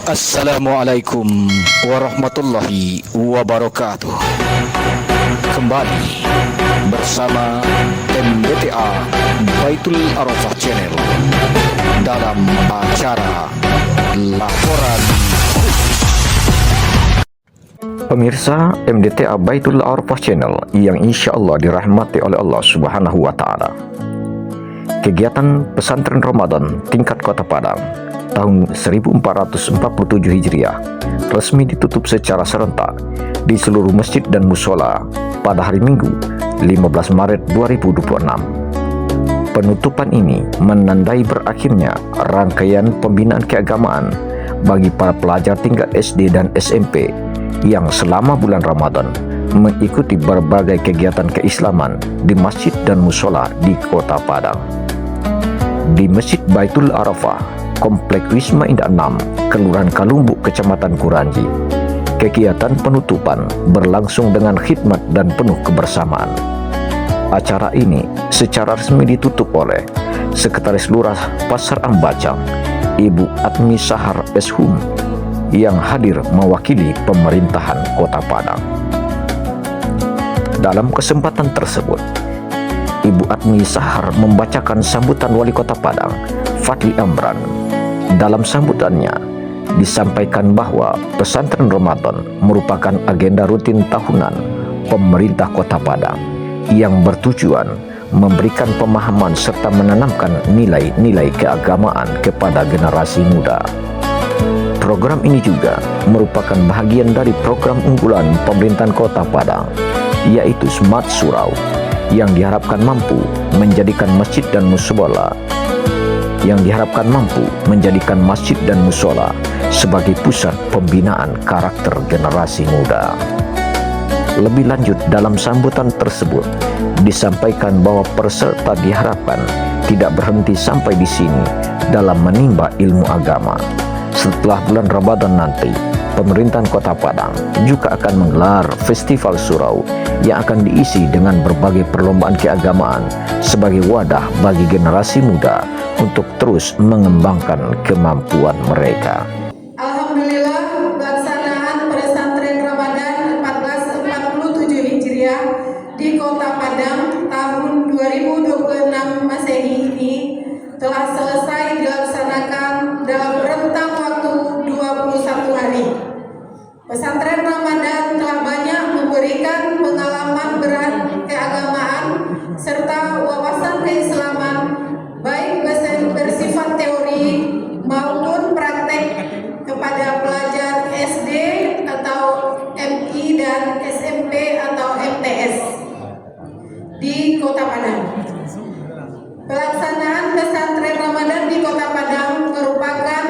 Assalamualaikum warahmatullahi wabarakatuh. Kembali bersama MDTA Baitul Arafah Channel dalam acara Laporan Khusus. Pemirsa MDTA Baitul Arafah Channel yang insya Allah dirahmati oleh Allah Subhanahu wa Ta'ala. Kegiatan pesantren Ramadan tingkat Kota Padang tahun 1447 Hijriah resmi ditutup secara serentak di seluruh masjid dan musola pada hari Minggu 15 Maret 2026. Penutupan ini menandai berakhirnya rangkaian pembinaan keagamaan bagi para pelajar tingkat SD dan SMP yang selama bulan Ramadan mengikuti berbagai kegiatan keislaman di masjid dan musola di Kota Padang. Di Masjid Baitul Arafah, Komplek Wisma Indah 6, Kelurahan Kalumbuk, Kecamatan Kuranji, kegiatan penutupan berlangsung dengan khidmat dan penuh kebersamaan. Acara ini secara resmi ditutup oleh Sekretaris Lurah Pasar Ambacang, Ibu Atmi Sahar Eshum, yang hadir mewakili pemerintahan Kota Padang. Dalam kesempatan tersebut, Ibu Atmi Sahar membacakan sambutan Wali Kota Padang, Fadli Amran. Dalam sambutannya, disampaikan bahwa pesantren Ramadan merupakan agenda rutin tahunan pemerintah Kota Padang yang bertujuan memberikan pemahaman serta menanamkan nilai-nilai keagamaan kepada generasi muda. Program ini juga merupakan bahagian dari program unggulan pemerintahan Kota Padang, yaitu Smart Surau, yang diharapkan mampu menjadikan masjid dan musola sebagai pusat pembinaan karakter generasi muda. Lebih lanjut, dalam sambutan tersebut disampaikan bahwa peserta diharapkan tidak berhenti sampai di sini dalam menimba ilmu agama. Setelah bulan Ramadan nanti, pemerintahan Kota Padang juga akan menggelar Festival Surau yang akan diisi dengan berbagai perlombaan keagamaan sebagai wadah bagi generasi muda untuk terus mengembangkan kemampuan mereka. Alhamdulillah, pelaksanaan pesantren Ramadan 1447 Hijriah di Kota Padang tahun 2026 Masehi ini telah selesai dilaksanakan dalam rentang waktu 21 hari. Pesantren Ramadan telah banyak memberikan pengalaman berat keagamaan serta wawasan keislaman, baik bersifat teori maupun praktek kepada pelajar SD atau MI dan SMP atau MTS di Kota Padang. Pelaksanaan pesantren Ramadan di Kota Padang merupakan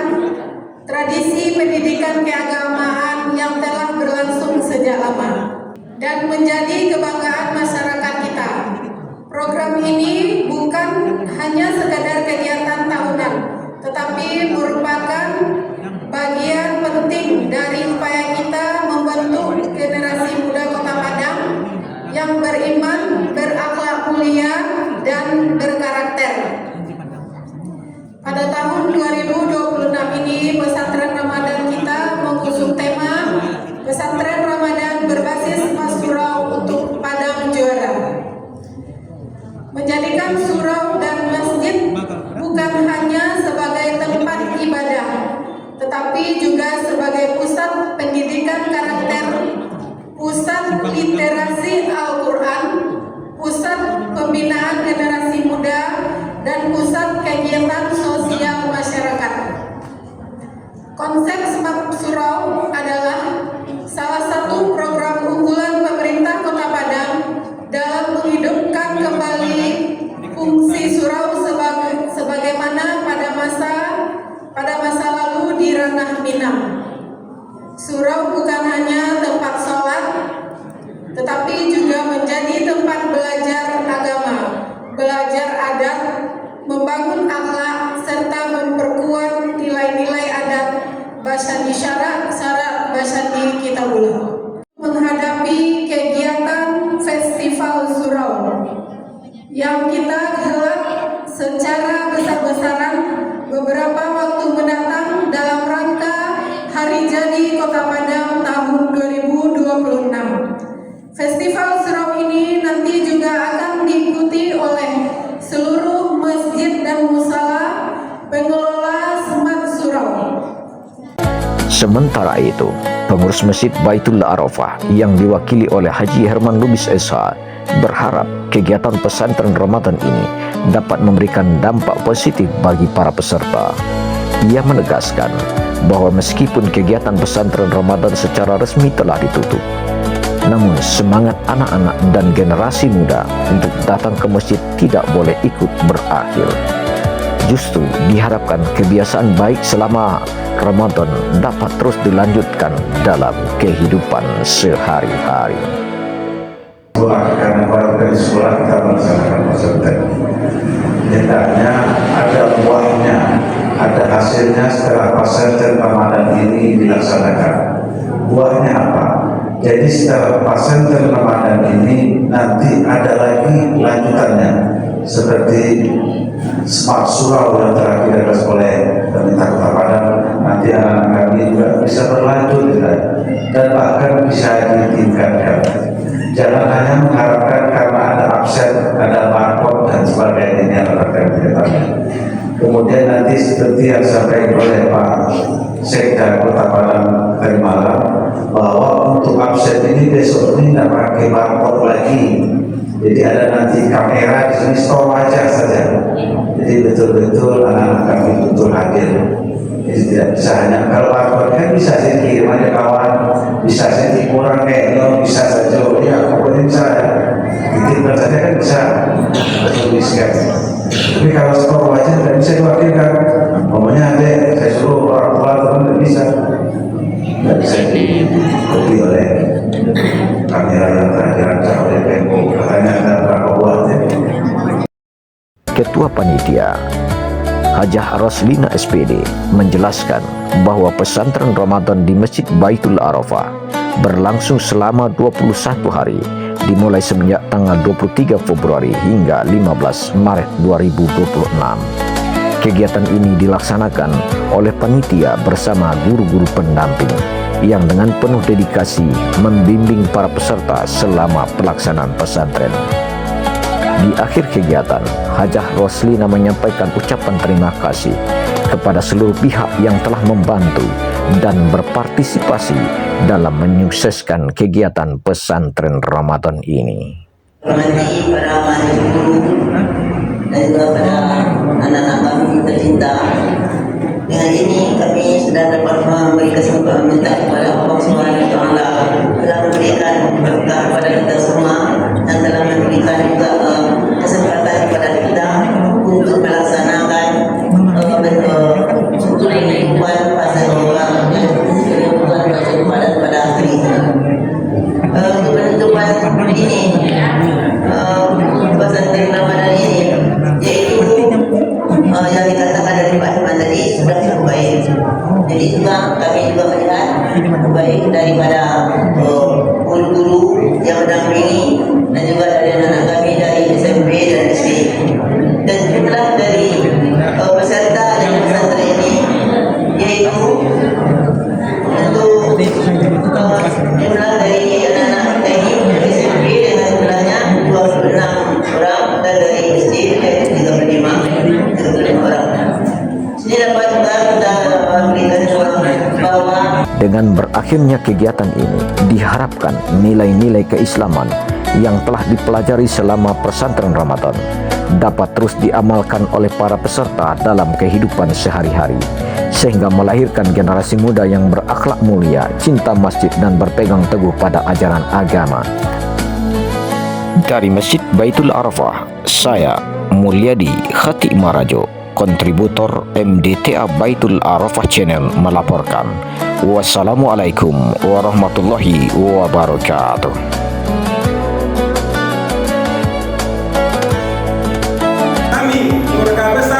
tradisi pendidikan keagamaan yang telah berlangsung sejak lama dan menjadi kebanggaan masyarakat kita. Program ini bukan hanya sekadar kegiatan tahunan, tetapi merupakan bagian penting dari upaya kita membentuk generasi muda Kota Padang yang beriman, berakhlak mulia, dan berkarakter. Pada tahun 2026 ini, pesantren Ramadan kita mengusung tema Pesantren Ramadan berbasis Mas Surau untuk Padang Juara. Menjadikan surau dan masjid bukan hanya sebagai tempat ibadah, tetapi juga sebagai pusat pendidikan karakter, pusat literasi Al-Quran, pusat pembinaan generasi muda, dan pusat kegiatan sosial masyarakat. Konsep Smart Surau adalah salah satu program unggulan pemerintah Kota Padang dalam menghidupkan kembali fungsi surau sebagaimana pada masa lalu di ranah Minang. Surau bukan hanya tempat sholat, tetapi juga menjadi tempat belajar agama, belajar adat, membangun akhlak, serta memperkuat nilai-nilai adat Basyani Syara, Syara Basyani Kitabullah. Menghadapi kegiatan Festival Surau yang kita gelar secara besar-besaran beberapa waktu mendatang dalam rangka Sementara itu, pengurus Masjid Baitul Arafah yang diwakili oleh Haji Herman Lubis SH berharap kegiatan pesantren Ramadan ini dapat memberikan dampak positif bagi para peserta. Ia menegaskan bahwa meskipun kegiatan pesantren Ramadan secara resmi telah ditutup, namun semangat anak-anak dan generasi muda untuk datang ke masjid tidak boleh ikut berakhir. Justru diharapkan kebiasaan baik selama Ramadan dapat terus dilanjutkan dalam kehidupan sehari-hari. Karena pada sekolah kita melaksanakan pesantren, hendaknya ada buahnya, ada hasilnya setelah pesantren Ramadan ini dilaksanakan. Buahnya apa? Jadi setelah pesantren Ramadan ini nanti ada lagi lanjutannya, seperti smart surau yang telah digagas oleh pemerintah Kota Padang. Nanti anak-anak kami juga bisa berlanjut dan bahkan bisa ditingkatkan. Jangan hanya mengharapkan karena ada absen, ada barcode dan sebagainya yang akan kita. Kemudian nanti seperti yang disampaikan oleh Pak Sekda Kota Padang tadi malam, bahwa untuk absen ini besok ini tidak pakai barcode lagi. Jadi ada nanti kamera di sini, store wajah saja. Jadi betul-betul anak-anak kami betul hadir. Jadi tidak bisa hanya kalau barcode kan bisa sih kirim aja kawan, bisa sih kurang kayaknya bisa saja. Ya pokoknya bisa dikirimkan saja kan bisa tuliskan. Tapi kalau store wajah tidak bisa diwakilkan. Pokoknya ada saya suruh orang tua teman tidak bisa. Tidak bisa dikopi oleh kamera yang telah dirancang oleh PMU. Hanya ada berapa buahnya. Ketua Panitia Hajah Roslina SPD menjelaskan bahwa pesantren Ramadan di Masjid Baitul Arafah berlangsung selama 21 hari dimulai semenjak tanggal 23 Februari hingga 15 Maret 2026. Kegiatan ini dilaksanakan oleh panitia bersama guru-guru pendamping yang dengan penuh dedikasi membimbing para peserta selama pelaksanaan pesantren. Di akhir kegiatan, Hajah Roslina menyampaikan ucapan terima kasih kepada seluruh pihak yang telah membantu dan berpartisipasi dalam menyukseskan kegiatan pesantren Ramadan ini. Hormati para mahasiswa guru dan juga pada anak-anak kami tercinta. Dengan ini kami sudah dapat memberi kesempatan minta kepada Allah Subhanahu wa Ta'ala telah memberikan berkah kepada kita semua dan telah memberikan juga kesempatan kepada kita untuk melaksanakan untuk kehidupan pada orang dan kehidupan pada akhirnya. Penutupan ini pesantren Ramadan ini yaitu yang dikatakan dari Pak Herman tadi sudah cukup baik. Jadi juga kami juga melihat baik daripada guru-guru yang mendampingi dan juga dari anak-anak kami dari SMP dan SD. Dan jumlah dari peserta dan pesantren ini yaitu untuk jumlah dari anak-anak ini dari SMP dengan jumlahnya 26 orang dan dari SD yaitu 35 orang. Ini dapat juga kita berikan bahwa dengan berakhirnya kegiatan ini diharapkan nilai-nilai keislaman yang telah dipelajari selama pesantren Ramadan dapat terus diamalkan oleh para peserta dalam kehidupan sehari-hari sehingga melahirkan generasi muda yang berakhlak mulia, cinta masjid dan berpegang teguh pada ajaran agama. Dari Masjid Baitul Arafah, saya Mulyadi Khatimarajo, kontributor MDTA Baitul Arafah Channel melaporkan. Wassalamualaikum warahmatullahi wabarakatuh. Kami keluarga besar